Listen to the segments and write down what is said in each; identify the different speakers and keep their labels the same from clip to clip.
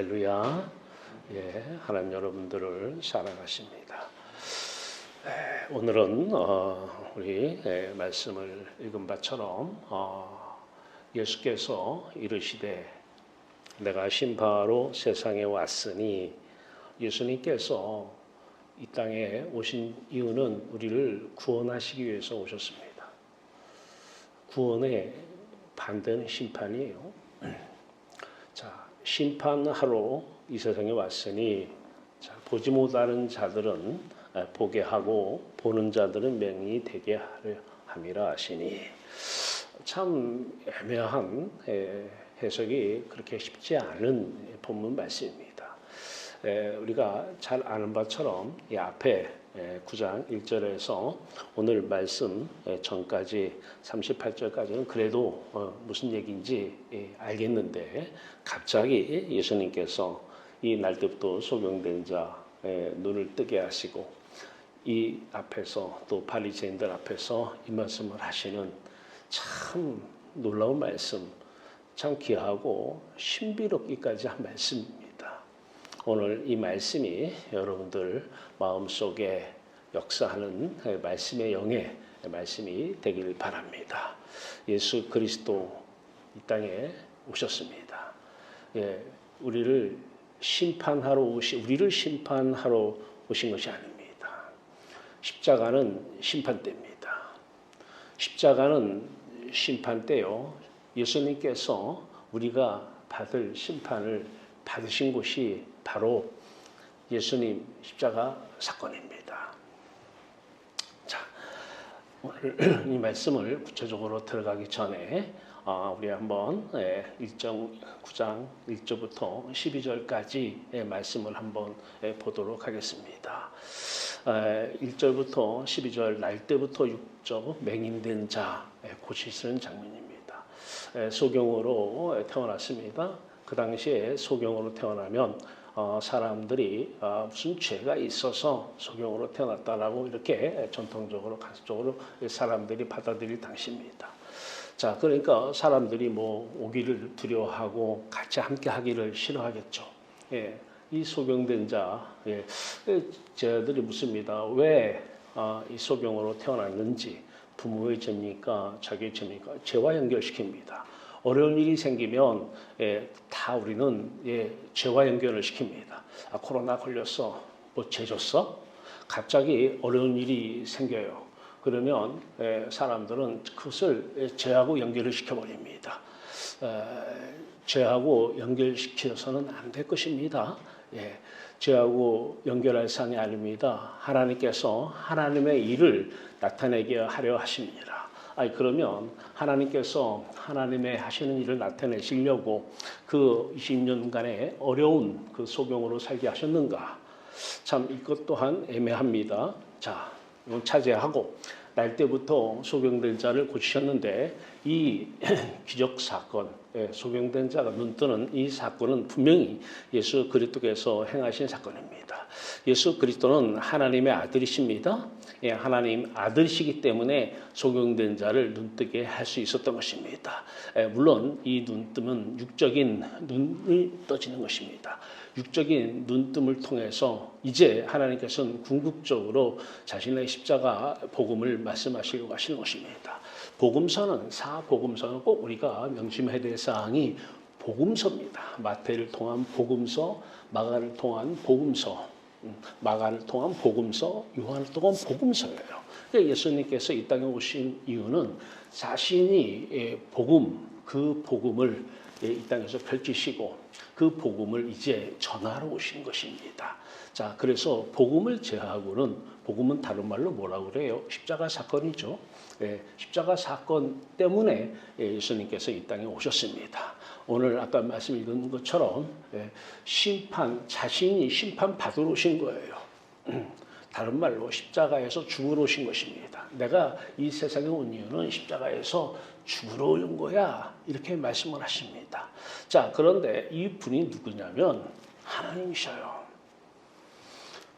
Speaker 1: 할렐루야. 하나님 여러분들을 사랑하십니다. 오늘은 우리 말씀을 읽은 바처럼 예수께서 이르시되 내가 심판하러 세상에 왔으니, 예수님께서 이 땅에 오신 이유는 우리를 구원하시기 위해서 오셨습니다. 구원의 반대는 심판이에요. 자, 심판하러 이 세상에 왔으니, 보지 못하는 자들은 보게 하고 보는 자들은 명이 되게 하려 함이라 하시니, 참 애매한 해석이 그렇게 쉽지 않은 본문 말씀입니다. 우리가 잘 아는 바처럼 이 앞에 9장 1절에서 오늘 말씀 전까지 38절까지는 그래도 무슨 얘기인지 알겠는데, 갑자기 예수님께서 이 날때부터 소경된 자의 눈을 뜨게 하시고 이 앞에서 또 바리새인들 앞에서 이 말씀을 하시는 참 놀라운 말씀, 참 귀하고 신비롭기까지 한 말씀입니다. 오늘 이 말씀이 여러분들 마음속에 역사하는 말씀의 영의 말씀이 되길 바랍니다. 예수 그리스도 이 땅에 오셨습니다. 우리를 심판하러 오신 것이 아닙니다. 십자가는 심판대입니다. 십자가는 심판대요. 예수님께서 우리가 받을 심판을 받으신 곳이 바로 예수님 십자가 사건입니다. 자, 오늘 이 말씀을 구체적으로 들어가기 전에 우리 한번 9장 1절부터 12절까지의 말씀을 한번 보도록 하겠습니다. 1절부터 12절, 날때부터 육적 맹인된 자 고치시는 장면입니다. 소경으로 태어났습니다. 그 당시에 소경으로 태어나면 사람들이 무슨 죄가 있어서 소경으로 태어났다라고 이렇게 전통적으로 가족적으로 사람들이 받아들일 당시입니다. 자, 그러니까 사람들이 오기를 두려워하고 같이 함께 하기를 싫어하겠죠. 이 소경된 자, 저들이 묻습니다. 왜 이 소경으로 태어났는지, 부모의 죄입니까? 자기의 죄입니까? 죄와 연결시킵니다. 어려운 일이 생기면 다 우리는 죄와 연결을 시킵니다. 코로나 걸렸어. 죄 졌어? 갑자기 어려운 일이 생겨요. 그러면 사람들은 그것을 죄하고 연결을 시켜버립니다. 죄하고 연결시켜서는 안 될 것입니다. 죄하고 연결할 사항이 아닙니다. 하나님께서 하나님의 일을 나타내게 하려 하십니다. 그러면 하나님께서 하나님의 하시는 일을 나타내시려고 그 20년간의 어려운 그 소경으로 살게 하셨는가? 참 이것 또한 애매합니다. 자, 이건 차지하고 날때부터 소경된 자를 고치셨는데, 이 기적 사건, 소경된 자가 눈뜨는 이 사건은 분명히 예수 그리스도께서 행하신 사건입니다. 예수 그리스도는 하나님의 아들이십니다. 하나님 아들이시기 때문에 소경된 자를 눈뜨게 할 수 있었던 것입니다. 물론 이 눈뜸은 육적인 눈이 떠지는 것입니다. 육적인 눈뜸을 통해서 이제 하나님께서는 궁극적으로 자신의 십자가 복음을 말씀하시려고 하시는 것입니다. 복음서는, 사복음서는 꼭 우리가 명심해야 될 사항이 복음서입니다. 마태를 통한 복음서, 마가를 통한 복음서, 마가를 통한 복음서, 요한을 통한 복음서예요. 예수님께서 이 땅에 오신 이유는 자신이 그 복음을 이 땅에서 펼치시고 그 복음을 이제 전하러 오신 것입니다. 자, 그래서 복음을 제하고는, 복음은 다른 말로 뭐라고 그래요? 십자가 사건이죠. 십자가 사건 때문에 예수님께서 이 땅에 오셨습니다. 오늘 아까 말씀 읽은 것처럼 자신이 심판 받으러 오신 거예요. 다른 말로 십자가에서 죽으러 오신 것입니다. 내가 이 세상에 온 이유는 십자가에서 죽으러 온 거야, 이렇게 말씀을 하십니다. 자, 그런데 이 분이 누구냐면 하나님이셔요.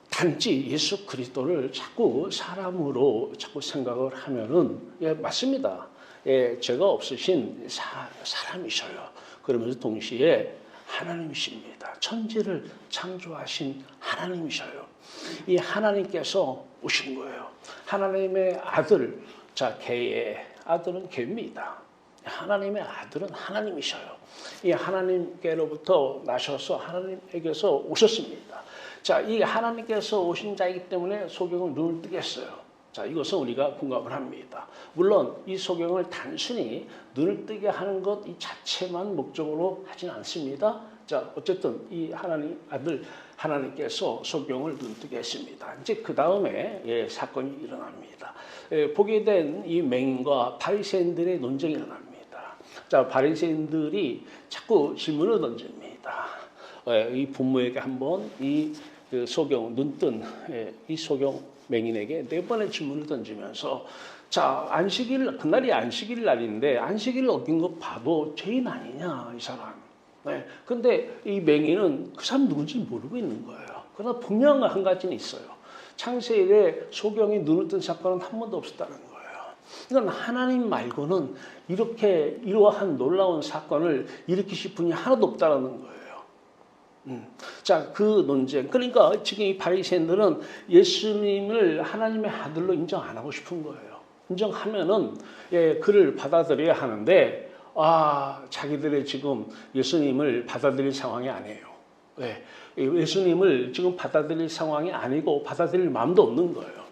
Speaker 1: 단지 예수 그리스도를 자꾸 사람으로 자꾸 생각을 하면은 맞습니다. 죄가 없으신 사람이셔요. 그러면서 동시에 하나님이십니다. 천지를 창조하신 하나님이셔요. 이 하나님께서 오신 거예요. 하나님의 아들, 자, 개의 아들은 개입니다. 하나님의 아들은 하나님이셔요. 이 하나님께로부터 나셔서 하나님에게서 오셨습니다. 자, 이 하나님께서 오신 자이기 때문에 소경은 눈을 뜨게 했어요. 자, 이것은 우리가 공감을 합니다. 물론 이 소경을 단순히 눈을 뜨게 하는 것 이 자체만 목적으로 하진 않습니다. 자, 어쨌든 이 하나님 아들 하나님께서 소경을 눈뜨게 했습니다. 이제 그 다음에 사건이 일어납니다. 보게 된 이 맹인과 바리새인들의 논쟁이 일어납니다. 자, 바리새인들이 자꾸 질문을 던집니다. 이 부모에게 한번 이 소경 눈뜬 이 소경 맹인에게 4번의 질문을 던지면서 자, 안식일 그날이 안식일 날인데 안식일을 어긴 거 봐도 죄인 아니냐 이 사람. 근데 이 맹인은 그 사람 누군지 모르고 있는 거예요. 그러나 분명한 한 가지는 있어요. 창세일에 소경이 눈을 뜬 사건은 한 번도 없었다는 거예요. 이건 하나님 말고는 이렇게 이러한 놀라운 사건을 일으키실 분이 하나도 없다는 거예요. 자, 그 논쟁. 그러니까 지금 이 바리새인들은 예수님을 하나님의 아들로 인정 안 하고 싶은 거예요. 인정하면은 그를 받아들여야 하는데 자기들의 지금 예수님을 받아들일 상황이 아니에요. 예수님을 지금 받아들일 상황이 아니고 받아들일 마음도 없는 거예요.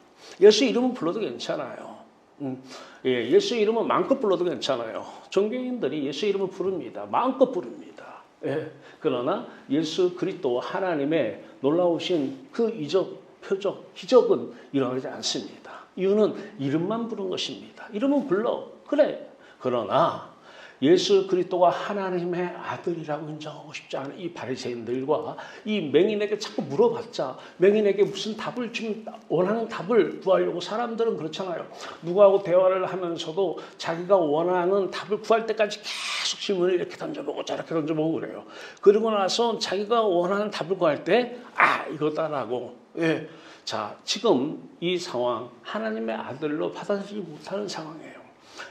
Speaker 1: 예수 이름은 불러도 괜찮아요. 예수 이름은 마음껏 불러도 괜찮아요. 종교인들이 예수 이름을 부릅니다. 마음껏 부릅니다. 그러나 예수 그리스도 하나님의 놀라우신 그 이적, 표적, 기적은 일어나지 않습니다. 이유는 이름만 부른 것입니다. 이름은 불러. 그래. 그러나 예수 그리스도가 하나님의 아들이라고 인정하고 싶지 않은 이 바리새인들과 이 맹인에게 자꾸 물어봤자 맹인에게 무슨 답을 좀 원하는 답을 구하려고 사람들은 그렇잖아요. 누구하고 대화를 하면서도 자기가 원하는 답을 구할 때까지 계속 질문을 이렇게 던져보고 저렇게 던져보고 그래요. 그러고 나서 자기가 원하는 답을 구할 때 이거다라고. 자, 지금 이 상황 하나님의 아들로 받아들이지 못하는 상황이에요.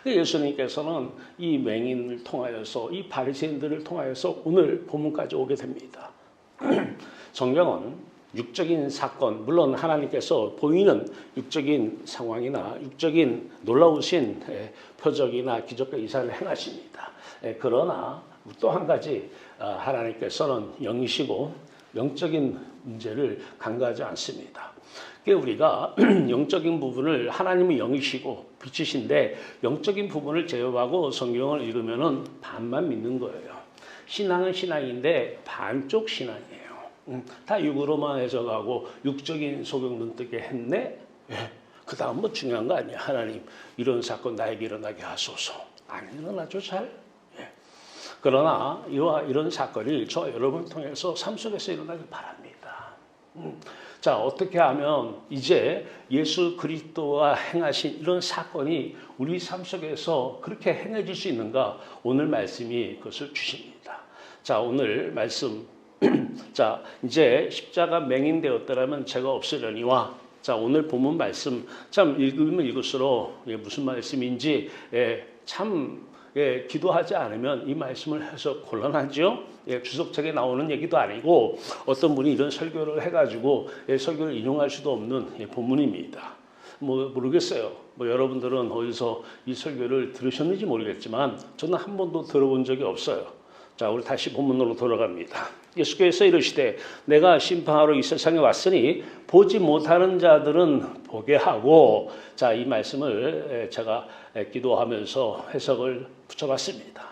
Speaker 1: 예수님께서는 이 맹인을 통하여서 이 바리새인들을 통하여서 오늘 본문까지 오게 됩니다. 성경은 육적인 사건, 물론 하나님께서 보이는 육적인 상황이나 육적인 놀라우신 표적이나 기적과 이사를 행하십니다. 그러나 또 한 가지 하나님께서는 영이시고 영적인 문제를 간과하지 않습니다. 우리가 영적인 부분을 하나님은 영이시고 빛이신데 영적인 부분을 제어하고 성경을 읽으면은 반만 믿는 거예요. 신앙은 신앙인데 반쪽 신앙이에요. 다 육으로만 해석하고 육적인 소경 눈뜨게 했네. 그 다음 뭐 중요한 거 아니야. 하나님 이런 사건 나에게 일어나게 하소서. 안 일어나죠 잘. 그러나 이와 이런 사건이 저 여러분을 통해서 삶 속에서 일어나길 바랍니다. 자, 어떻게 하면 이제 예수 그리스도가 행하신 이런 사건이 우리 삶 속에서 그렇게 행해질 수 있는가? 오늘 말씀이 그것을 주십니다. 자, 오늘 말씀. 자, 이제 십자가 맹인되었더라면 죄가 없으려니와. 자, 오늘 본문 말씀 참 읽으면 읽을수록 무슨 말씀인지 참 기도하지 않으면 이 말씀을 해서 곤란하죠. 주석책에 나오는 얘기도 아니고 어떤 분이 이런 설교를 해가지고 설교를 인용할 수도 없는 본문입니다. 뭐 모르겠어요. 뭐 여러분들은 어디서 이 설교를 들으셨는지 모르겠지만 저는 한 번도 들어본 적이 없어요. 자, 우리 다시 본문으로 돌아갑니다. 예수께서 이르시되 내가 심판하러 이 세상에 왔으니 보지 못하는 자들은 보게 하고, 자, 이 말씀을 제가 기도하면서 해석을 붙여봤습니다.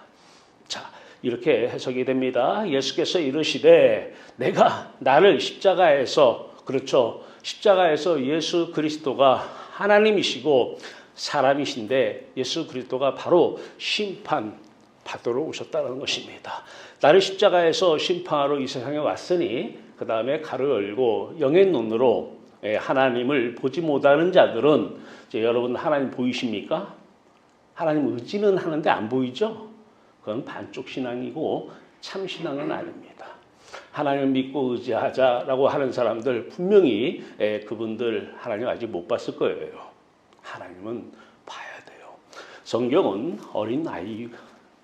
Speaker 1: 자, 이렇게 해석이 됩니다. 예수께서 이르시되 내가 나를 십자가에서, 그렇죠, 십자가에서 예수 그리스도가 하나님이시고 사람이신데 예수 그리스도가 바로 심판 받으러 오셨다는 것입니다. 나를 십자가에서 심판하러 이 세상에 왔으니 그 다음에 칼을 열고 영의 눈으로 하나님을 보지 못하는 자들은, 이제 여러분 하나님 보이십니까? 하나님 의지는 하는데 안 보이죠? 그건 반쪽 신앙이고 참 신앙은 아닙니다. 하나님을 믿고 의지하자라고 하는 사람들 분명히 그분들 하나님 아직 못 봤을 거예요. 하나님은 봐야 돼요. 성경은 어린 아이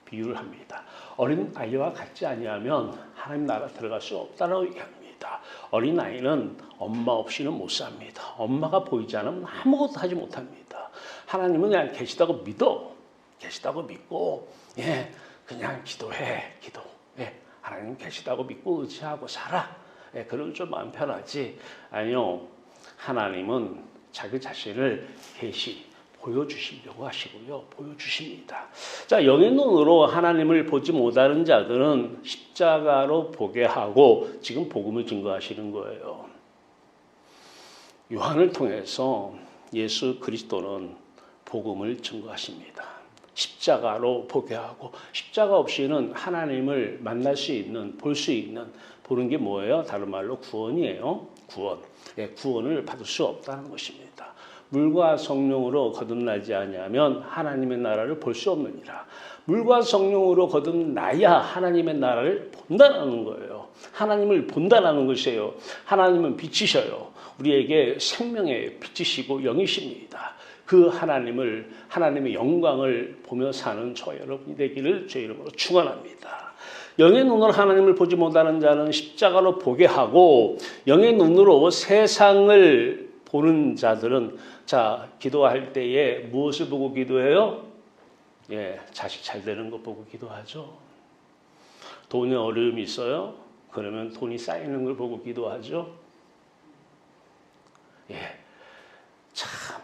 Speaker 1: 비유를 합니다. 어린 아이와 같지 아니하면 하나님 나라 들어갈 수 없다고 얘기합니다. 어린 아이는 엄마 없이는 못 삽니다. 엄마가 보이지 않으면 아무것도 하지 못합니다. 하나님은 그냥 계시다고 믿어. 계시다고 믿고 그냥 기도해. 기도. 하나님 계시다고 믿고 의지하고 살아. 그럼 좀 마음 편하지. 아니요. 하나님은 자기 자신을 계시 보여주시려고 하시고요. 보여주십니다. 자, 영의 눈으로 하나님을 보지 못하는 자들은 십자가로 보게 하고 지금 복음을 증거하시는 거예요. 요한을 통해서 예수 그리스도는 복음을 증거하십니다. 십자가로 보게 하고 십자가 없이는 하나님을 만날 수 있는, 볼 수 있는, 보는 게 뭐예요? 다른 말로 구원이에요. 구원. 구원을 받을 수 없다는 것입니다. 물과 성령으로 거듭나지 아니하면 하나님의 나라를 볼 수 없느니라. 물과 성령으로 거듭나야 하나님의 나라를 본다는 거예요. 하나님을 본다는 것이에요. 하나님은 빛이셔요. 우리에게 생명의 빛이시고 영이십니다. 그 하나님의 영광을 보며 사는 저와 여러분이 되기를 주의 이름으로 축원합니다. 영의 눈으로 하나님을 보지 못하는 자는 십자가로 보게 하고 영의 눈으로 세상을 보는 자들은 자, 기도할 때에 무엇을 보고 기도해요? 자식 잘 되는 것 보고 기도하죠. 돈에 어려움이 있어요? 그러면 돈이 쌓이는 걸 보고 기도하죠. 참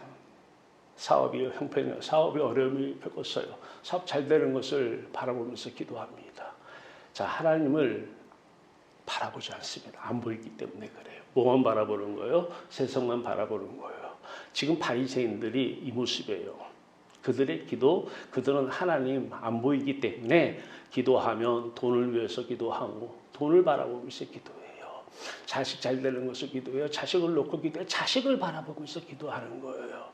Speaker 1: 사업이 형편이 사업이 어려움이 겪었어요. 사업 잘 되는 것을 바라보면서 기도합니다. 자, 하나님을 바라보지 않습니다. 안 보이기 때문에 그래요. 뭐만 바라보는 거예요? 세상만 바라보는 거예요. 지금 바리새인들이 이 모습이에요. 그들의 기도, 그들은 하나님 안 보이기 때문에 기도하면 돈을 위해서 기도하고 돈을 바라보면서 기도해요. 자식 잘 되는 것을 기도해요. 자식을 놓고 기도해요. 자식을 바라보면서 기도하는 거예요.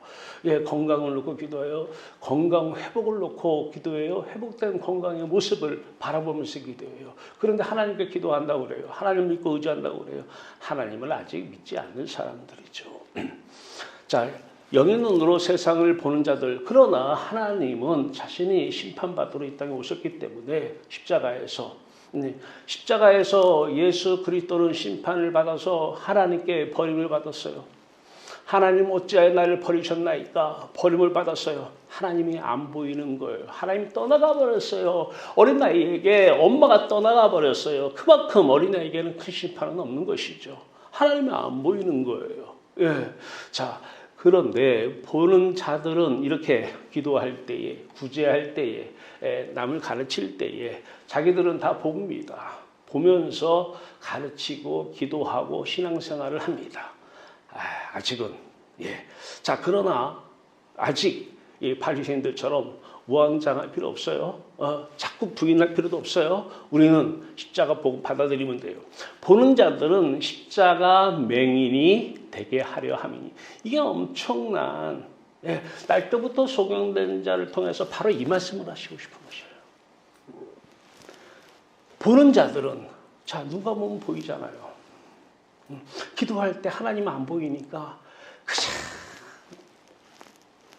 Speaker 1: 건강을 놓고 기도해요. 건강 회복을 놓고 기도해요. 회복된 건강의 모습을 바라보면서 기도해요. 그런데 하나님께 기도한다고 그래요. 하나님 믿고 의지한다고 그래요. 하나님을 아직 믿지 않는 사람들이죠. 자, 영의 눈으로 세상을 보는 자들. 그러나 하나님은 자신이 심판받으러 이 땅에 오셨기 때문에 십자가에서 예수 그리스도는 심판을 받아서 하나님께 버림을 받았어요. 하나님 어찌하여 나를 버리셨나이까? 버림을 받았어요. 하나님이 안 보이는 거예요. 하나님이 떠나가 버렸어요. 어린아이에게 엄마가 떠나가 버렸어요. 그만큼 어린아이에게는 큰 심판은 없는 것이죠. 하나님이 안 보이는 거예요. 자, 그런데 보는 자들은 이렇게 기도할 때에, 구제할 때에, 남을 가르칠 때에 자기들은 다 봅니다. 보면서 가르치고 기도하고 신앙생활을 합니다. 아직은 자, 그러나 아직 이 바리새인들처럼 우왕좌왕할 필요 없어요. 자꾸 부인할 필요도 없어요. 우리는 십자가 보고 받아들이면 돼요. 보는 자들은 십자가 맹인이 되게 하려 함이니. 이게 엄청난 날 때부터 소경된 자를 통해서 바로 이 말씀을 하시고 싶은 것이에요. 보는 자들은 자, 누가 보면 보이잖아요. 기도할 때 하나님 안 보이니까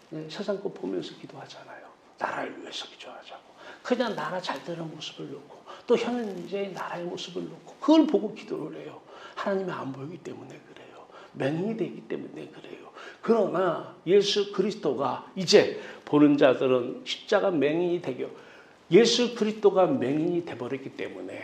Speaker 1: 그냥 세상 거 보면서 기도하잖아요. 나라를 위해서 기도하자고. 그냥 나라 잘 되는 모습을 놓고 또 현재의 나라의 모습을 놓고 그걸 보고 기도를 해요. 하나님이 안 보이기 때문에 그래요. 맹인이 되기 때문에 그래요. 그러나 예수 그리스도가 이제 보는 자들은 십자가 맹인이 되고 예수 그리스도가 맹인이 돼버렸기 때문에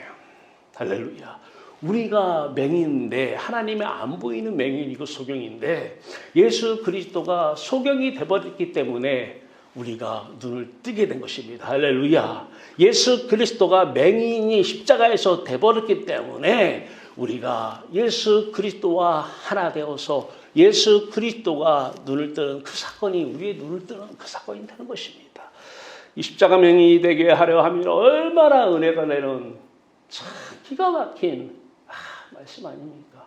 Speaker 1: 할렐루야. 우리가 맹인인데 하나님이 안 보이는 맹인이고 소경인데 예수 그리스도가 소경이 돼버렸기 때문에 우리가 눈을 뜨게 된 것입니다. 할렐루야. 예수 그리스도가 맹인이 십자가에서 돼버렸기 때문에 우리가 예수 그리스도와 하나 되어서 예수 그리스도가 눈을 뜨는 그 사건이 우리의 눈을 뜨는 그 사건이 되는 것입니다. 이 십자가 맹인이 되게 하려 하면 얼마나 은혜가 되는 참 기가 막힌 말씀 아닙니까?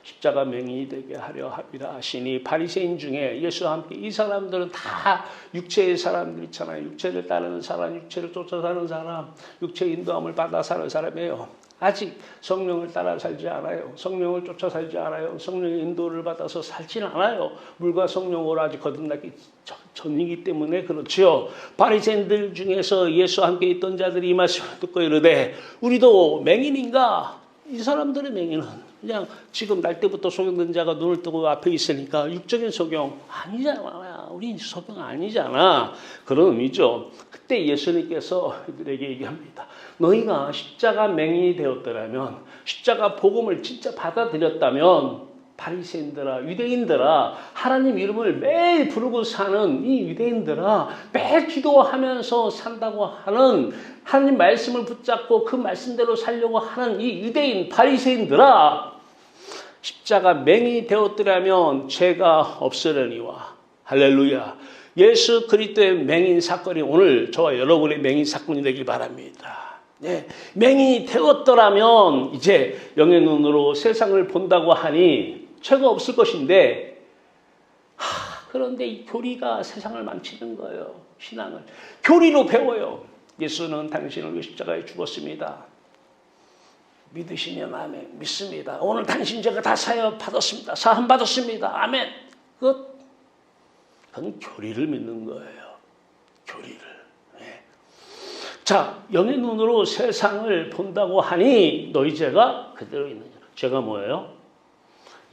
Speaker 1: 십자가 맹인이 되게 하려 함이라 하시니 바리새인 중에 예수와 함께 이 사람들은 다 육체의 사람들 있잖아요. 육체를 따르는 사람, 육체를 쫓아 사는 사람, 육체의 인도함을 받아 사는 사람이에요. 아직 성령을 따라 살지 않아요. 성령을 쫓아 살지 않아요. 성령의 인도를 받아서 살지는 않아요. 물과 성령으로 아직 거듭나기 전이기 때문에 그렇지요. 바리새인들 중에서 예수와 함께 있던 자들이 이 말씀을 듣고 이르되 우리도 맹인인가? 이 사람들의 맹인은 그냥 지금 날 때부터 소경된 자가 눈을 뜨고 앞에 있으니까 육적인 소경 아니잖아. 우리 소경 아니잖아. 그런 의미죠. 그때 예수님께서 이들에게 얘기합니다. 너희가 십자가 맹인이 되었더라면, 십자가 복음을 진짜 받아들였다면 바리새인들아, 유대인들아, 하나님 이름을 매일 부르고 사는 이 유대인들아, 매일 기도하면서 산다고 하는, 하나님 말씀을 붙잡고 그 말씀대로 살려고 하는 이 유대인 바리새인들아, 십자가 맹인이 되었더라면 죄가 없으려니와. 할렐루야. 예수 그리스도의 맹인 사건이 오늘 저와 여러분의 맹인 사건이 되길 바랍니다. 네, 맹인이 되었더라면 이제 영의 눈으로 세상을 본다고 하니 죄가 없을 것인데, 그런데 이 교리가 세상을 망치는 거예요. 신앙을 교리로 배워요. 예수는 당신을 위해 십자가에 죽었습니다. 믿으시면 아멘. 믿습니다. 오늘 당신 죄가 다 사함 받았습니다. 사함 받았습니다. 아멘. 그건 교리를 믿는 거예요. 교리를. 네. 자, 영의 눈으로 세상을 본다고 하니 너희 죄가 그대로 있느냐. 죄가 뭐예요?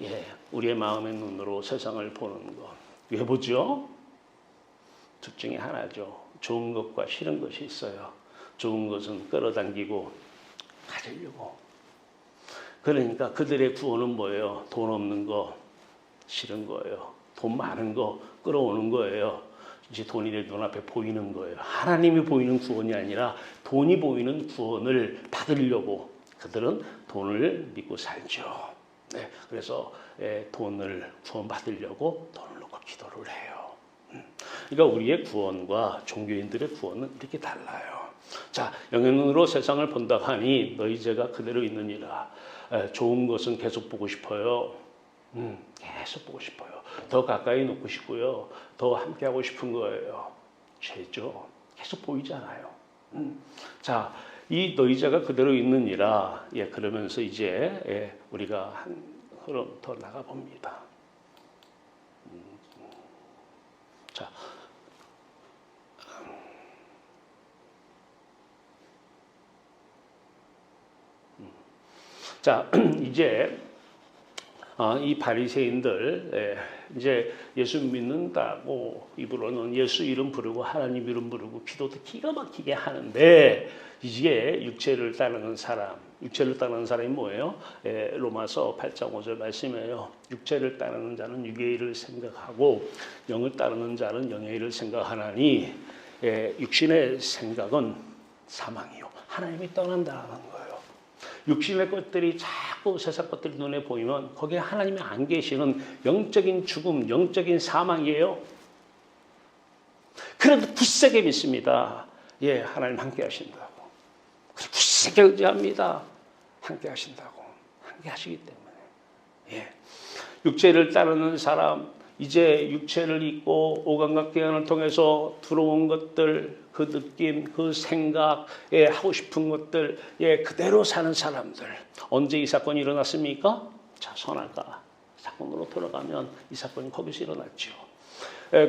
Speaker 1: 예, 우리의 마음의 눈으로 세상을 보는 것. 왜 보죠? 둘 중에 하나죠. 좋은 것과 싫은 것이 있어요. 좋은 것은 끌어당기고 가지려고. 그러니까 그들의 구원은 뭐예요? 돈 없는 거, 싫은 거예요. 돈 많은 거, 끌어오는 거예요. 이제 돈이 내 눈앞에 보이는 거예요. 하나님이 보이는 구원이 아니라 돈이 보이는 구원을 받으려고 그들은 돈을 믿고 살죠. 네, 그래서 돈을 구원 받으려고 돈을 놓고 기도를 해요. 그러니까 우리의 구원과 종교인들의 구원은 이렇게 달라요. 자, 영의 눈으로 세상을 본다 하니 너희 죄가 그대로 있느니라. 좋은 것은 계속 보고 싶어요. 계속 보고 싶어요. 더 가까이 놓고 싶고요. 더 함께 하고 싶은 거예요. 죄죠. 계속 보이잖아요. 자, 이 너희 죄가 그대로 있느니라. 예, 그러면서 이제 우리가 한 흐름 더 나가 봅니다. 자, 자, 이제 이 바리새인들 이제 예수 믿는다고 입으로는 예수 이름 부르고 하나님 이름 부르고 기도도 기가 막히게 하는데 이게 육체를 따르는 사람, 육체를 따르는 사람이 뭐예요? 로마서 8장 5절 말씀이에요. 육체를 따르는 자는 육의 일을 생각하고 영을 따르는 자는 영의 일을 생각하나니 육신의 생각은 사망이요. 하나님이 떠난다는 거예요. 육신의 것들이 자꾸 세상 것들이 눈에 보이면 거기에 하나님이 안 계시는 영적인 죽음, 영적인 사망이에요. 그래도 굳세게 믿습니다. 예, 하나님 함께 하신다고. 굳세게 의지합니다. 함께 하신다고. 함께 하시기 때문에. 예. 육체를 따르는 사람, 이제 육체를 입고 오감각계한을 통해서 들어온 것들, 그 느낌, 그 생각, 하고 싶은 것들, 그대로 사는 사람들. 언제 이 사건이 일어났습니까? 자, 선악과 사건으로 돌아가면 이 사건이 거기서 일어났죠.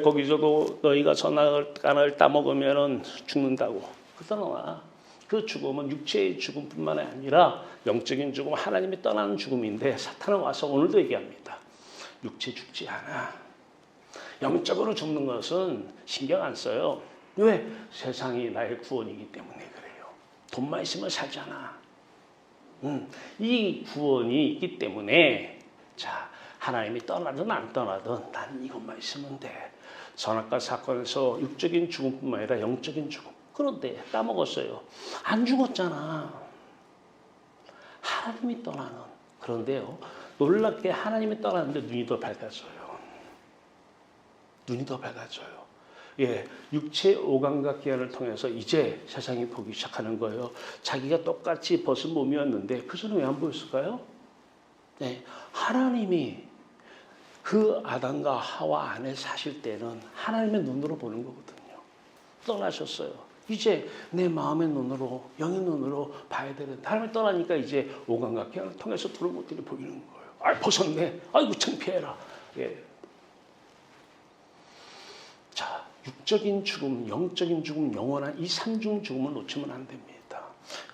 Speaker 1: 거기서도 너희가 선악과를 따먹으면 죽는다고. 그러나 그 죽음은 육체의 죽음뿐만 아니라 영적인 죽음, 하나님이 떠나는 죽음인데 사탄은 와서 오늘도 얘기합니다. 육체 죽지 않아. 영적으로 죽는 것은 신경 안 써요. 왜? 세상이 나의 구원이기 때문에 그래요. 돈만 있으면 살잖아. 이 구원이 있기 때문에 자, 하나님이 떠나든 안 떠나든 난 이것만 있으면 돼. 선악과 사건에서 육적인 죽음뿐만 아니라 영적인 죽음. 그런데 따먹었어요. 안 죽었잖아. 하나님이 떠나는. 그런데요, 놀랍게 하나님이 떠나는데 눈이 더 밝아져요. 눈이 더 밝아져요. 예, 육체 오감각 기한을 통해서 이제 세상이 보기 시작하는 거예요. 자기가 똑같이 벗은 몸이었는데 그 전에 왜 안 보였을까요? 네, 하나님이 그 아담과 하와 안에 사실 때는 하나님의 눈으로 보는 거거든요. 떠나셨어요. 이제 내 마음의 눈으로, 영의 눈으로 봐야 되는. 하나님을 떠나니까 이제 오감각경을 통해서 들어온 것들이 보이는 거예요. 아, 벗었네. 아이고 창피해라. 예. 자, 육적인 죽음, 영적인 죽음, 영원한 이 삼중 죽음을 놓치면 안 됩니다.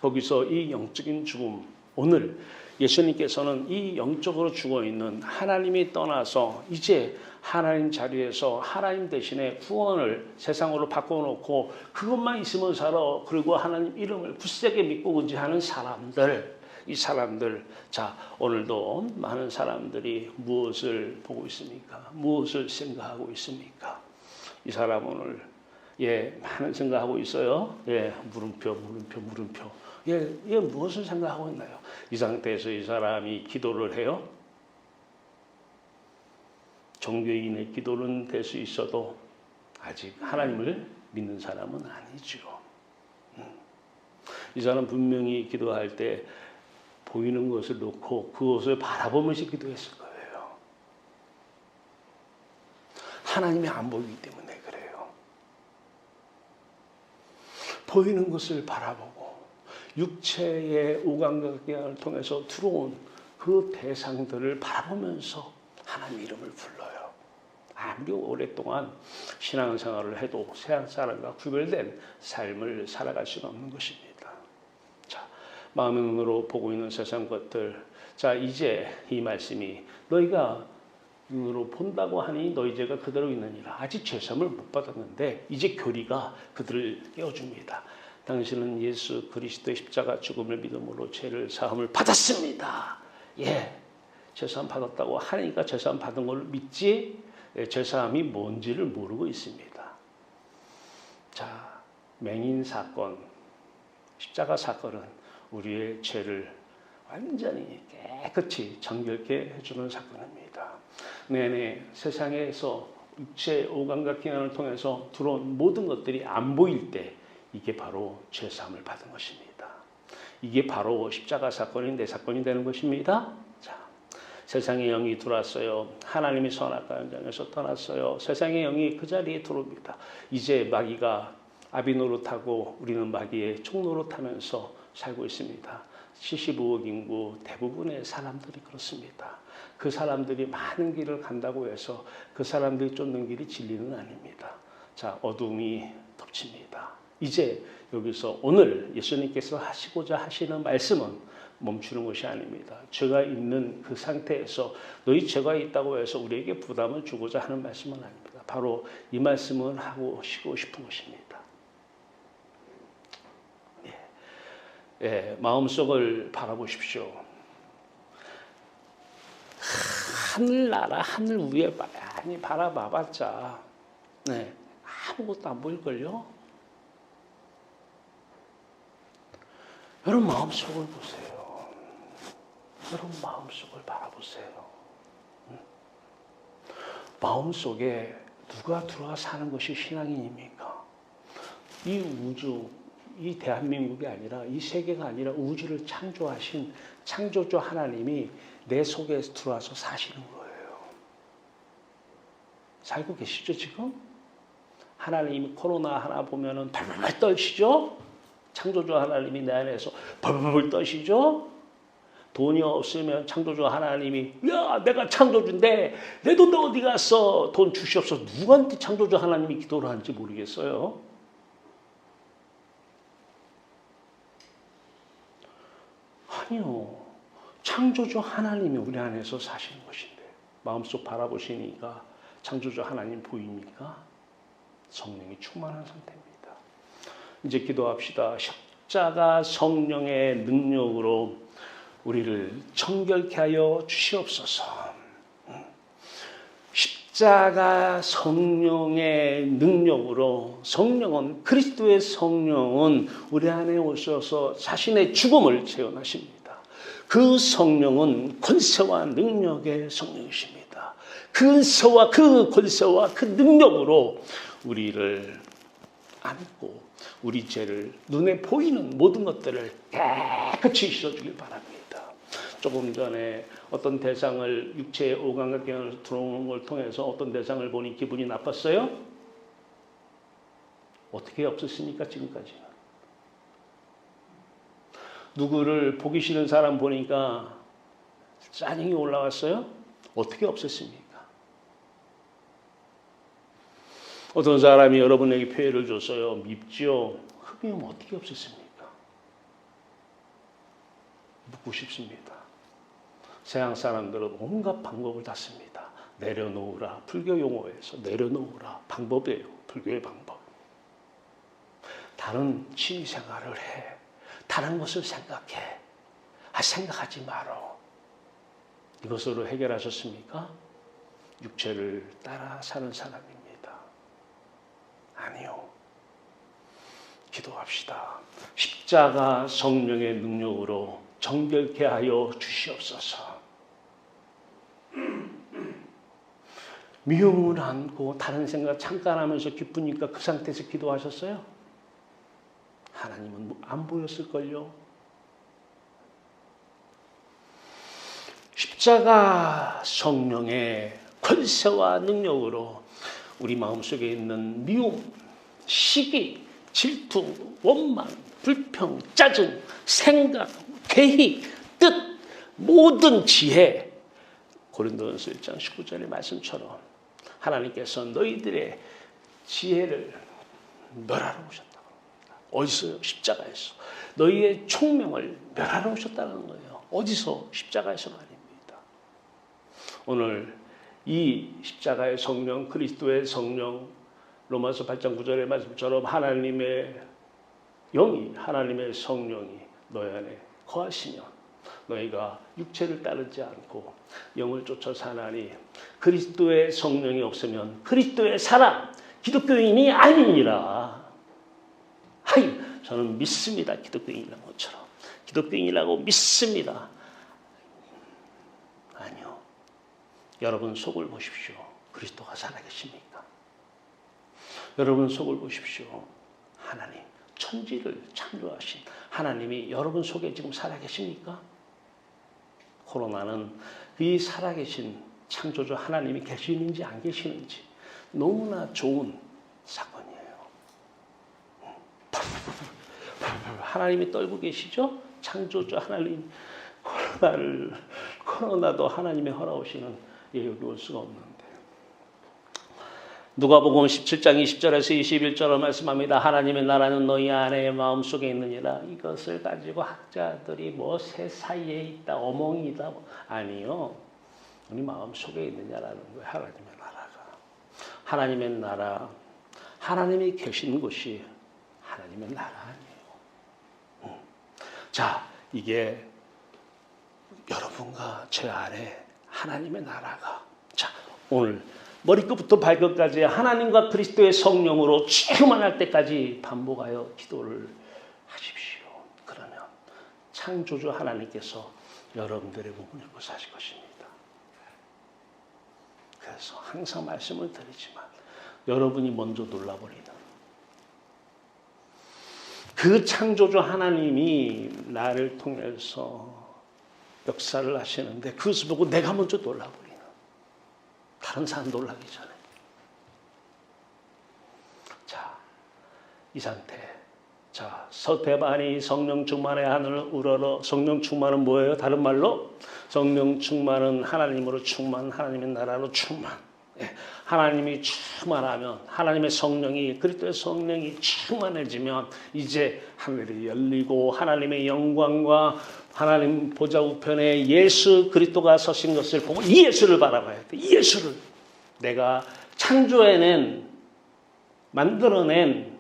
Speaker 1: 거기서 이 영적인 죽음, 오늘 예수님께서는 이 영적으로 죽어있는 하나님이 떠나서 이제 하나님 자리에서 하나님 대신에 후원을 세상으로 바꿔놓고 그것만 있으면 살아. 그리고 하나님 이름을 굳세게 믿고 의지하는 사람들, 이 사람들, 자, 오늘도 많은 사람들이 무엇을 보고 있습니까? 무엇을 생각하고 있습니까? 이 사람 오늘 많은 생각하고 있어요. 물음표. 무엇을 생각하고 있나요? 이 상태에서 이 사람이 기도를 해요. 종교인의 기도는 될 수 있어도 아직 하나님을 믿는 사람은 아니죠. 이 사람 분명히 기도할 때 보이는 것을 놓고 그것을 바라보면서 기도했을 거예요. 하나님이 안 보이기 때문에 그래요. 보이는 것을 바라보고 육체의 오감각을 통해서 들어온 그 대상들을 바라보면서 하나님 이름을 불러요. 아무리 오랫동안 신앙생활을 해도 세상 사람과 구별된 삶을 살아갈 수는 없는 것입니다. 자, 마음의 눈으로 보고 있는 세상 것들. 자, 이제 이 말씀이 너희가 눈으로 본다고 하니 너희 죄가 그대로 있느니라. 아직 죄사함을 못 받았는데 이제 교리가 그들을 깨워줍니다. 당신은 예수 그리스도의 십자가 죽음을 믿음으로 죄를 사함을 받았습니다. 죄사함 받았다고 하니까 죄사함 받은 걸 믿지 죄사함이 뭔지를 모르고 있습니다. 자, 맹인 사건, 십자가 사건은 우리의 죄를 완전히 깨끗이 정결케 해주는 사건입니다. 내내 세상에서 육체 오감각 기능을 통해서 들어온 모든 것들이 안 보일 때 이게 바로 죄사함을 받은 것입니다. 이게 바로 십자가 사건이 내 사건이 되는 것입니다. 자, 세상의 영이 들어왔어요. 하나님이 선악과 현장에서 떠났어요. 세상의 영이 그 자리에 들어옵니다. 이제 마귀가 아비 노릇하고 우리는 마귀의 총 노릇하면서 살고 있습니다. 75억 인구 대부분의 사람들이 그렇습니다. 그 사람들이 많은 길을 간다고 해서 그 사람들이 쫓는 길이 진리는 아닙니다. 자, 어둠이 덮칩니다. 이제 여기서 오늘 예수님께서 하시고자 하시는 말씀은 멈추는 것이 아닙니다. 죄가 있는 그 상태에서 너희 죄가 있다고 해서 우리에게 부담을 주고자 하는 말씀은 아닙니다. 바로 이 말씀을 하고 싶은 것입니다. 마음속을 바라보십시오. 하늘나라 하늘 위에 많이 바라봐봤자 아무것도 안 보일걸요. 여러분 마음속을 보세요. 여러분 마음속을 바라보세요. 마음속에 누가 들어와 사는 것이 신앙인입니까? 이 우주, 이 대한민국이 아니라 이 세계가 아니라 우주를 창조하신 창조주 하나님이 내 속에 들어와서 사시는 거예요. 살고 계시죠 지금? 하나님이 코로나 하나 보면은 벌벌 떨시죠? 창조주 하나님이 내 안에서 벌벌 떠시죠? 돈이 없으면 창조주 하나님이 야 내가 창조주인데 내 돈 어디 갔어? 돈 주시옵소서. 누구한테 창조주 하나님이 기도를 하는지 모르겠어요. 아니요. 창조주 하나님이 우리 안에서 사시는 것인데 마음속 바라보시니까 창조주 하나님 보입니까? 성령이 충만한 상태입니다. 이제 기도합시다. 십자가 성령의 능력으로 우리를 정결케 하여 주시옵소서. 십자가 성령의 능력으로 성령은 그리스도의 성령은 우리 안에 오셔서 자신의 죽음을 재현하십니다. 그 성령은 권세와 능력의 성령이십니다. 근세와 그 권세와 그 능력으로 우리를 안고 우리 죄를 눈에 보이는 모든 것들을 깨끗이 씻어주길 바랍니다. 조금 전에 어떤 대상을 육체의 오감각경을 들어오는 걸 통해서 어떤 대상을 보니 기분이 나빴어요? 어떻게 없었습니까? 지금까지는. 누구를 보기 싫은 사람 보니까 짜증이 올라왔어요? 어떻게 없었습니까? 어떤 사람이 여러분에게 피해를 줬어요. 밉지요? 흑이면 어떻게 없었습니까? 묻고 싶습니다. 서양 사람들은 온갖 방법을 다 씁니다. 내려놓으라. 불교 용어에서 내려놓으라. 방법이에요. 불교의 방법. 다른 취미 생활을 해. 다른 것을 생각해. 생각하지 말어. 이것으로 해결하셨습니까? 육체를 따라 사는 사람입니다. 아니요. 기도합시다. 십자가 성령의 능력으로 정결케 하여 주시옵소서. 미움을 안고 다른 생각 잠깐 하면서 기쁘니까 그 상태에서 기도하셨어요? 하나님은 안 보였을걸요? 십자가 성령의 권세와 능력으로 우리 마음속에 있는 미움, 시기, 질투, 원망, 불평, 짜증, 생각, 계획, 뜻, 모든 지혜, 고린도전서 1장 19절의 말씀처럼 하나님께서 너희들의 지혜를 멸하러 오셨다고 합니다. 어디서요? 십자가에서. 너희의 총명을 멸하러 오셨다는 거예요. 어디서? 십자가에서 말입니다. 오늘 이 십자가의 성령, 그리스도의 성령, 로마서 8장 9절의 말씀처럼 하나님의 영이, 하나님의 성령이 너희 안에 거하시면 너희가 육체를 따르지 않고 영을 쫓아 사나니 그리스도의 성령이 없으면 그리스도의 사람, 기독교인이 아닙니다. 하이, 저는 믿습니다. 기독교인이라는 것처럼. 기독교인이라고 믿습니다. 아니요. 여러분 속을 보십시오. 그리스도가 살아계십니까? 여러분 속을 보십시오. 하나님, 천지를 창조하신 하나님이 여러분 속에 지금 살아계십니까? 코로나는 이 살아계신 창조주 하나님이 계시는지 안 계시는지 너무나 좋은 사건이에요. 하나님이 떨고 계시죠? 창조주 하나님. 코로나도 하나님의 허락 없이는 여기 올 수가 없는데. 누가복음 17장 20절에서 21절로 말씀합니다. 하나님의 나라는 너희 안에 마음속에 있느니라. 이것을 가지고 학자들이 뭐 새 사이에 있다, 어몽이다. 아니요. 우리 마음속에 있느냐라는 거예요. 하나님의 나라가. 하나님의 나라. 하나님이 계신 곳이 하나님의 나라 아니에요. 자, 이게 여러분과 제 안에 하나님의 나라가. 자, 오늘 머리끝부터 발끝까지 하나님과 그리스도의 성령으로 충만할 때까지 반복하여 기도를 하십시오. 그러면 창조주 하나님께서 여러분들의 몸을 입고 사실 것입니다. 그래서 항상 말씀을 드리지만 여러분이 먼저 놀라버리는 그 창조주 하나님이 나를 통해서 역사를 하시는데 그것을 보고 내가 먼저 놀라버리는, 다른 사람 놀라기 전에. 자, 이 상태. 자, 서태반이 성령 충만의 하늘을 우러러. 성령 충만은 뭐예요? 다른 말로 성령 충만은 하나님으로 충만, 하나님의 나라로 충만. 하나님이 충만하면, 하나님의 성령이, 그리스도의 성령이 충만해지면 이제 하늘이 열리고 하나님의 영광과 하나님 보좌 우편에 예수 그리스도가 서신 것을 보고 이 예수를 바라봐야 돼. 이 예수를 내가 창조해낸, 만들어낸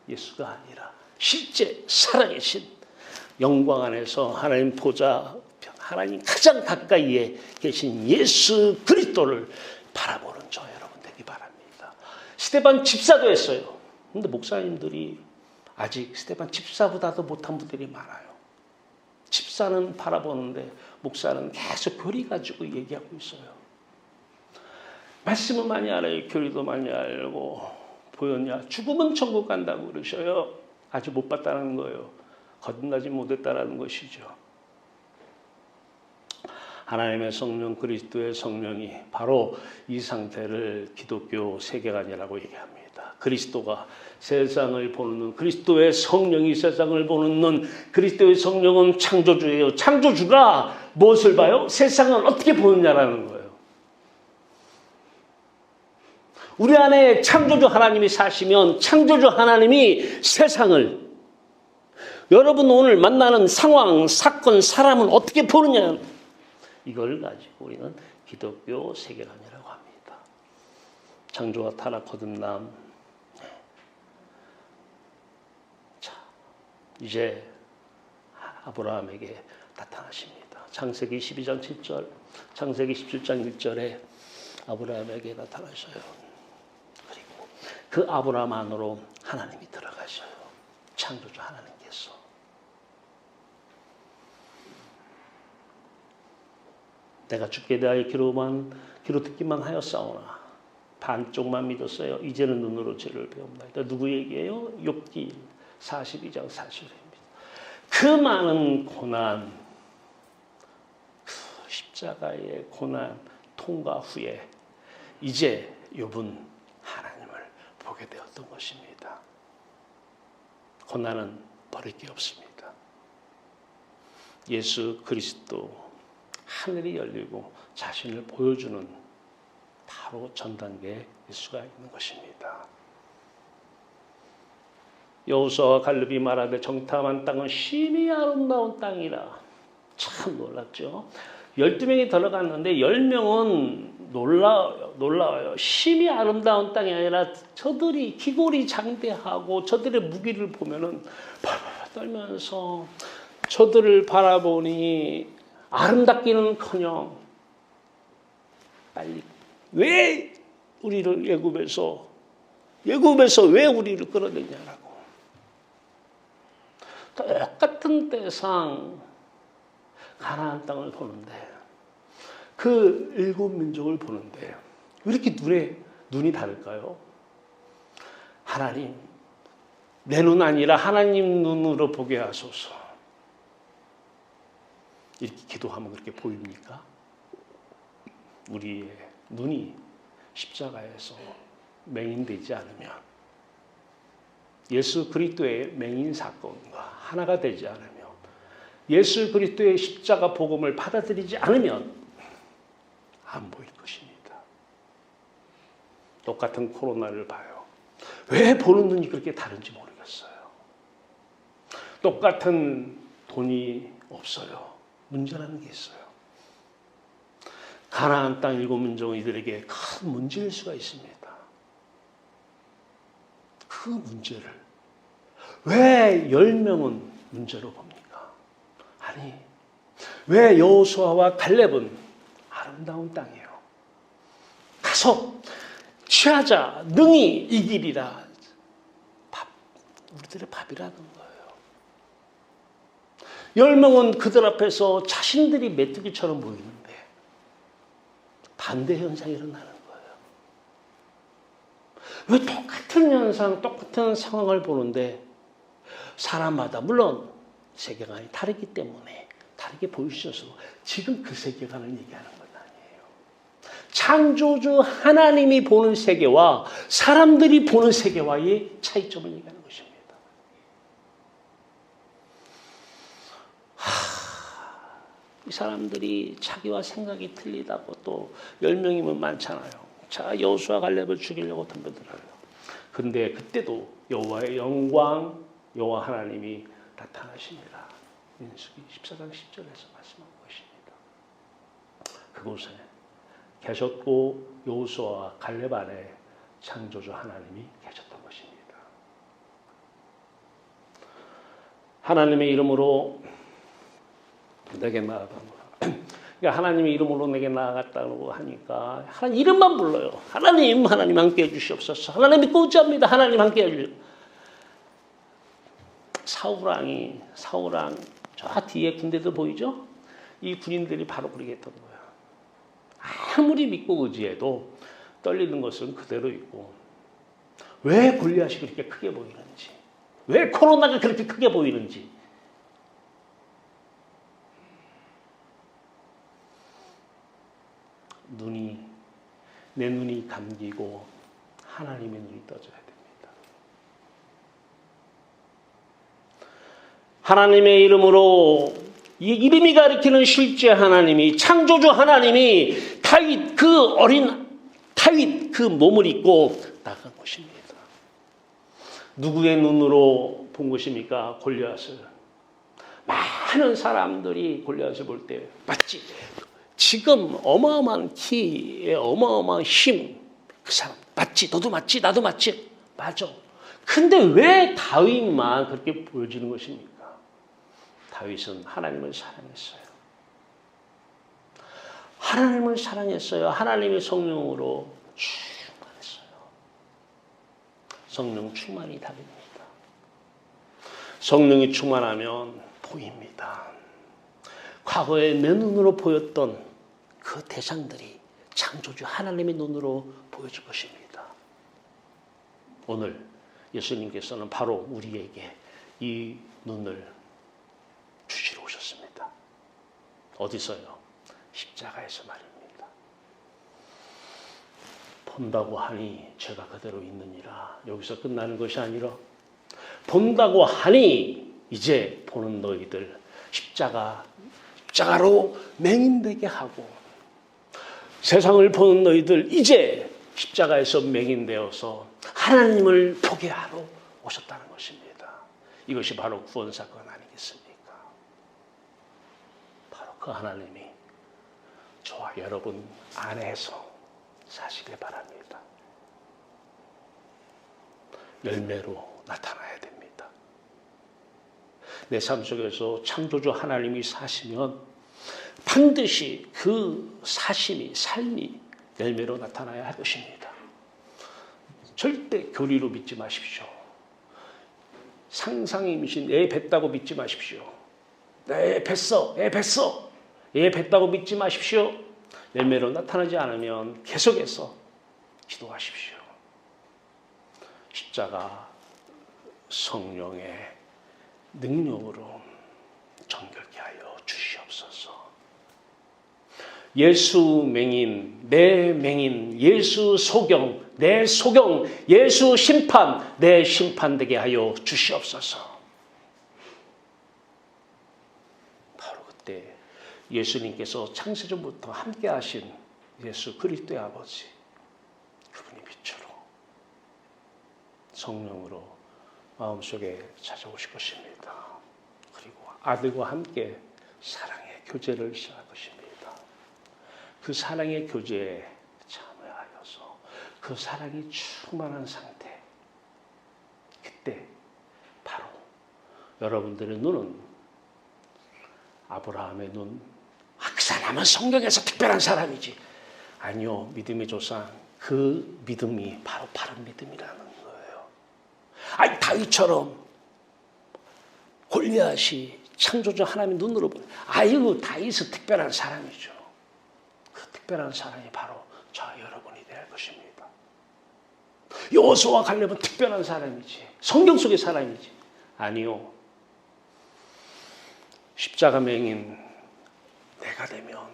Speaker 1: 예수가 아니라 실제 살아계신 영광 안에서 하나님 보좌, 하나님 가장 가까이에 계신 예수 그리스도를 바라보는 저 여러분 되기 바랍니다. 스데반 집사도 했어요. 근데 목사님들이 아직 스데반 집사보다도 못한 분들이 많아요. 집사는 바라보는데 목사는 계속 교리 가지고 얘기하고 있어요. 말씀은 많이 알아요. 교리도 많이 알고. 보였냐? 죽으면 천국 간다고 그러셔요. 아직 못 봤다는 거예요. 거듭나지 못했다는 것이죠. 하나님의 성령, 그리스도의 성령이 바로 이 상태를 기독교 세계관이라고 얘기합니다. 그리스도가 세상을 보는 눈, 그리스도의 성령이 세상을 보는 눈, 그리스도의 성령은 창조주예요. 창조주가 무엇을 봐요? 세상을 어떻게 보느냐라는 거예요. 우리 안에 창조주 하나님이 사시면 창조주 하나님이 세상을, 여러분 오늘 만나는 상황, 사건, 사람은 어떻게 보느냐, 이걸 가지고 우리는 기독교 세계관이라고 합니다. 창조와 타락, 거듭남. 자, 이제 아브라함에게 나타나십니다. 창세기 12장 7절, 창세기 17장 1절에 아브라함에게 나타나셔요. 그리고 그 아브라함 안으로 하나님이 들어가셔요. 창조주 하나님께서. 내가 죽게 대하여 귀로 듣기만 하였사오나 반쪽만 믿었어요. 이제는 눈으로 죄를 배웁니다. 누구 얘기예요? 욥기 42장 40절입니다. 그 많은 고난, 그 십자가의 고난 통과 후에 이제 욥은 하나님을 보게 되었던 것입니다. 고난은 버릴 게 없습니다. 예수 그리스도 하늘이 열리고 자신을 보여주는 바로 전 단계일 수가 있는 것입니다. 여호수아와 갈렙이 말하되 정탐한 땅은 심히 아름다운 땅이라. 참 놀랍죠. 12명이 들어갔는데 10명은 놀라워요. 심히 아름다운 땅이 아니라 저들이 기골이 장대하고 저들의 무기를 보면은 벌벌 떨면서 저들을 바라보니 아름답기는커녕 빨리 왜 우리를 애굽에서 왜 우리를 끌어내냐라고. 똑같은 때상 가나안 땅을 보는데 그 7민족을 보는데 왜 이렇게 눈이 다를까요? 하나님, 내 눈 아니라 하나님 눈으로 보게 하소서. 이렇게 기도하면 그렇게 보입니까? 우리의 눈이 십자가에서 맹인되지 않으면, 예수 그리스도의 맹인 사건과 하나가 되지 않으면, 예수 그리스도의 십자가 복음을 받아들이지 않으면 안 보일 것입니다. 똑같은 코로나를 봐요. 왜 보는 눈이 그렇게 다른지 모르겠어요. 똑같은 돈이 없어요. 문제라는 게 있어요. 가나안 땅 7민족은 이들에게 큰 문제일 수가 있습니다. 그 문제를 왜 10명은 문제로 봅니까? 아니, 왜 여호수아와 갈렙은 아름다운 땅이에요. 가서 취하자, 능히 이기리라. 우리들의 밥이라는 거예요. 10명은 그들 앞에서 자신들이 메뚜기처럼 보이는데 반대 현상이 일어나는 거예요. 왜 똑같은 현상, 똑같은 상황을 보는데 사람마다 물론 세계관이 다르기 때문에 다르게 보이셔서 지금 그 세계관을 얘기하는 건 아니에요. 창조주 하나님이 보는 세계와 사람들이 보는 세계와의 차이점을 얘기하는 것입니다. 이 사람들이 자기와 생각이 틀리다고 또 10명이면 많잖아요. 자, 여호수아 갈렙을 죽이려고 덤벼들어요. 근데 그때도 여호와의 영광, 여호와 하나님이 나타나십니다. 민수기 14장 10절에서 말씀한 것입니다. 그곳에 계셨고 여호수아와 갈렙 안에 창조주 하나님이 계셨던 것입니다. 하나님의 이름으로 내게 나아가라. 그러니까 하나님의 이름으로 내게 나아갔다고 하니까 하나님 이름만 불러요. 하나님 함께 해주시옵소서. 하나님 믿고 의지합니다. 하나님 함께 해주시옵소서. 사울왕 저 뒤에 군대들 보이죠? 이 군인들이 바로 그렇게 했던 거야. 아무리 믿고 의지해도 떨리는 것은 그대로 있고, 왜 골리앗이 그렇게 크게 보이는지, 왜 코로나가 그렇게 크게 보이는지, 내 눈이 감기고 하나님의 눈이 떠져야 됩니다. 하나님의 이름으로, 이 이름이 가리키는 실제 하나님이, 창조주 하나님이 다윗 그 어린 다윗 그 몸을 입고 나간 것입니다. 누구의 눈으로 본 것입니까? 골리앗을. 많은 사람들이 골리앗을 볼 때 맞지? 지금 어마어마한 키에 어마어마한 힘, 그 사람 맞지? 너도 맞지? 나도 맞지? 맞아. 근데 왜 다윗만 그렇게 보여지는 것입니까? 다윗은 하나님을 사랑했어요. 하나님을 사랑했어요. 하나님의 성령으로 충만했어요. 성령 충만이 답입니다. 성령이 충만하면 보입니다. 과거에 내 눈으로 보였던 그 대상들이 창조주 하나님의 눈으로 보여질 것입니다. 오늘 예수님께서는 바로 우리에게 이 눈을 주시러 오셨습니다. 어디서요? 십자가에서 말입니다. 본다고 하니 죄가 그대로 있느니라. 여기서 끝나는 것이 아니라 본다고 하니 이제 보는 너희들 십자가로 맹인되게 하고, 세상을 보는 너희들 이제 십자가에서 맹인되어서 하나님을 보게 하러 오셨다는 것입니다. 이것이 바로 구원사건 아니겠습니까? 바로 그 하나님이 저와 여러분 안에서 사시길 바랍니다. 열매로 나타나야 됩니다. 내 삶 속에서 창조주 하나님이 사시면 반드시 그 사심이, 삶이 열매로 나타나야 할 것입니다. 절대 교리로 믿지 마십시오. 상상의 미신, 애 뱉다고 믿지 마십시오. 애 뱉어. 애 뱉다고 믿지 마십시오. 열매로 나타나지 않으면 계속해서 기도하십시오. 십자가 성령의 능력으로 정결케 하여 주시옵소서. 예수 맹인, 내 맹인, 예수 소경, 내 소경, 예수 심판, 내 심판되게 하여 주시옵소서. 바로 그때 예수님께서 창세전부터 함께 하신 예수 그리스도의 아버지, 그분이 빛으로 성령으로 마음속에 찾아오실 것입니다. 그리고 아들과 함께 사랑의 교제를 시작할 것입니다. 그 사랑의 교제에 참여하여서 그 사랑이 충만한 상태, 그때 바로 여러분들의 눈은 아브라함의 눈, 그 사람은 성경에서 특별한 사람이지. 아니요, 믿음의 조상, 그 믿음이 바로 바른 믿음이라는 거예요. 아니, 다윗처럼 골리앗이 창조주 하나님의 눈으로 보는, 아유, 다윗은 특별한 사람이죠. 그 특별한 사람이 바로 저와 여러분이 될 것입니다. 여호수아와 갈렙은 특별한 사람이지, 성경 속의 사람이지. 아니요, 십자가 맹인 내가 되면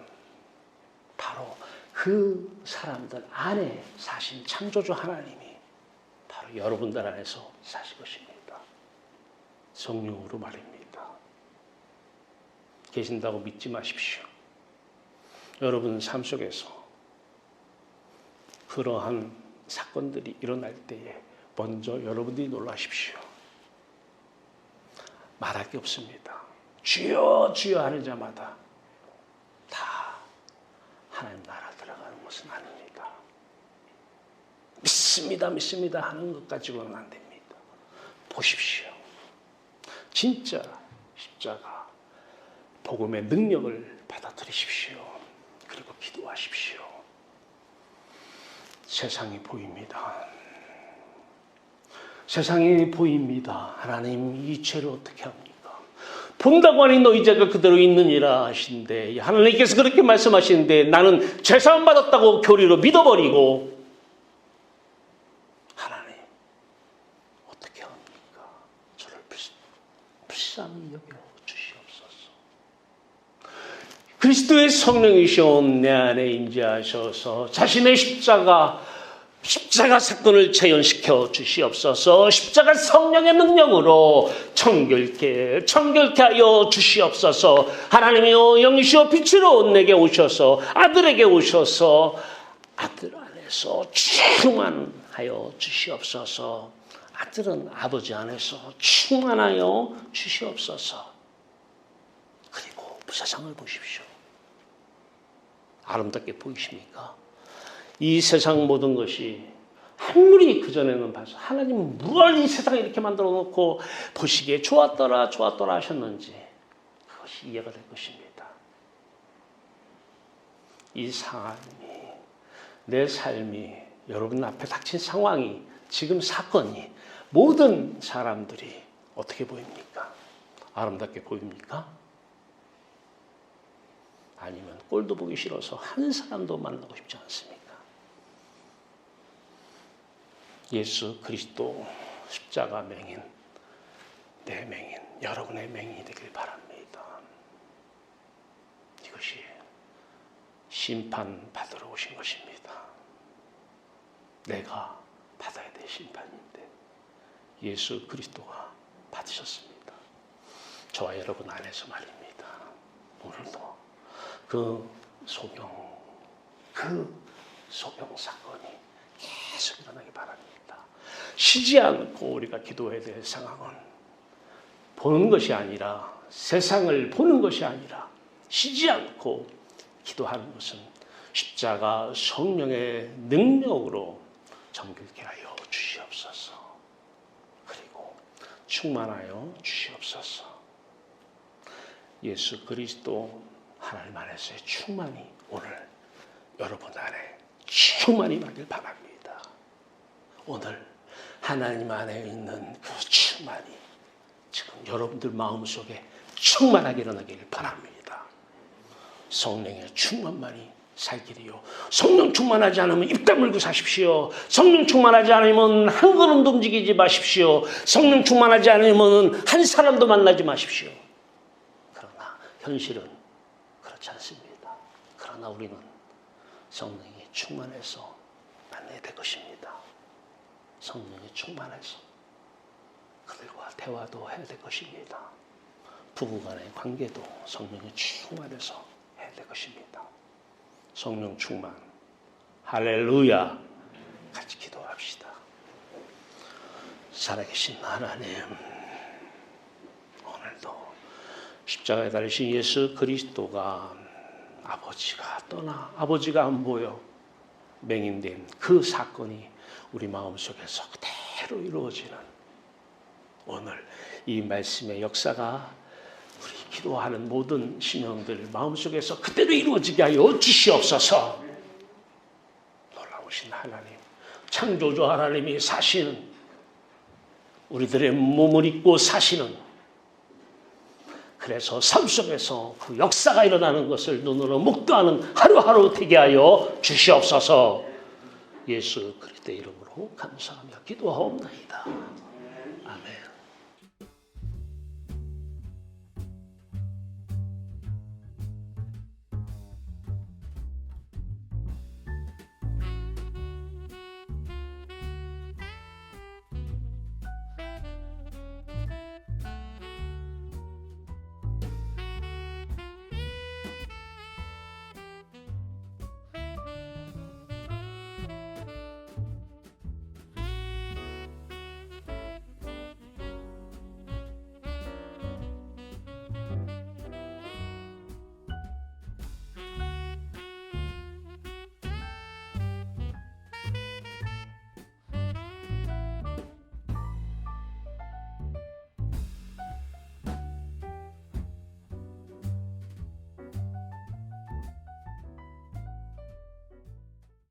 Speaker 1: 바로 그 사람들 안에 사신 창조주 하나님이 바로 여러분들 안에서 사실 것입니다. 성령으로 말입니다. 계신다고 믿지 마십시오. 여러분 삶 속에서 그러한 사건들이 일어날 때에 먼저 여러분들이 놀라십시오. 말할 게 없습니다. 주여 주여 하는 자마다 다 하나님 나라 들어가는 것은 아닙니다. 믿습니다 믿습니다 하는 것 가지고는 안 됩니다. 보십시오. 진짜 십자가 복음의 능력을 받아들이십시오. 그리고 기도하십시오. 세상이 보입니다. 세상이 보입니다. 하나님 이 죄를 어떻게 합니까? 본다고 하니 너희 죄가 그대로 있느니라 하신데, 하나님께서 그렇게 말씀하시는데 나는 죄사함 받았다고 교리로 믿어버리고, 하나님 어떻게 합니까? 저를 불쌍히 여겨 주시옵소서. 그리스도의 성령이시온 내 안에 임재하셔서 자신의 십자가 십자가 사건을 재현시켜 주시옵소서. 십자가 성령의 능력으로 청결케 하여 주시옵소서. 하나님이여 영이시여 빛으로 내게 오셔서 아들에게 오셔서 아들 안에서 충만하여 주시옵소서. 아들은 아버지 안에서 충만하여 주시옵소서. 그리고 세상을 보십시오. 아름답게 보이십니까? 이 세상 모든 것이 아무리 그전에는 봐서 하나님은 뭘 이 세상에 이렇게 만들어 놓고 보시기에 좋았더라 하셨는지 그것이 이해가 될 것입니다. 이 삶이, 내 삶이, 여러분 앞에 닥친 상황이, 지금 사건이 모든 사람들이 어떻게 보입니까? 아름답게 보입니까? 아니면 꼴도 보기 싫어서 한 사람도 만나고 싶지 않습니까? 예수 그리스도 십자가 맹인, 내 맹인, 여러분의 맹인이 되길 바랍니다. 이것이 심판받으러 오신 것입니다. 내가 받아야 될 심판인데 예수 그리스도가 받으셨습니다. 저와 여러분 안에서 말입니다. 오늘도 그 소경 사건이 계속 일어나기 바랍니다. 쉬지 않고 우리가 기도해야 될 상황은 보는 것이 아니라, 세상을 보는 것이 아니라 쉬지 않고 기도하는 것은 십자가 성령의 능력으로 정결케 하여 주시옵소서. 그리고 충만하여 주시옵소서. 예수 그리스도 하나님 안에서의 충만이 오늘 여러분 안에 충만히 임하길 바랍니다. 오늘 하나님 안에 있는 그 충만이 지금 여러분들 마음속에 충만하게 일어나길 바랍니다. 성령의 충만만이 살 길이요. 성령 충만하지 않으면 입 다물고 사십시오. 성령 충만하지 않으면 한 걸음도 움직이지 마십시오. 성령 충만하지 않으면 한 사람도 만나지 마십시오. 그러나 현실은 그렇지 않습니다. 그러나 우리는 성령이 충만해서 만나야 될 것입니다. 성령이 충만해서 그들과 대화도 해야 될 것입니다. 부부간의 관계도 성령이 충만해서 해야 될 것입니다. 성령 충만, 할렐루야. 같이 기도합시다. 살아계신 하나님, 오늘도 십자가에 달리신 예수 그리스도가 아버지가 떠나, 아버지가 안 보여 맹인된 그 사건이 우리 마음속에서 그대로 이루어지는 오늘 이 말씀의 역사가 우리 기도하는 모든 심령들 마음속에서 그대로 이루어지게 하여 주시옵소서. 놀라우신 하나님, 창조주 하나님이 사시는, 우리들의 몸을 입고 사시는, 그래서 삶 속에서 그 역사가 일어나는 것을 눈으로 목도하는 하루하루 되게 하여 주시옵소서. 예수 그리스도의 이름으로 감사하며 기도하옵나이다.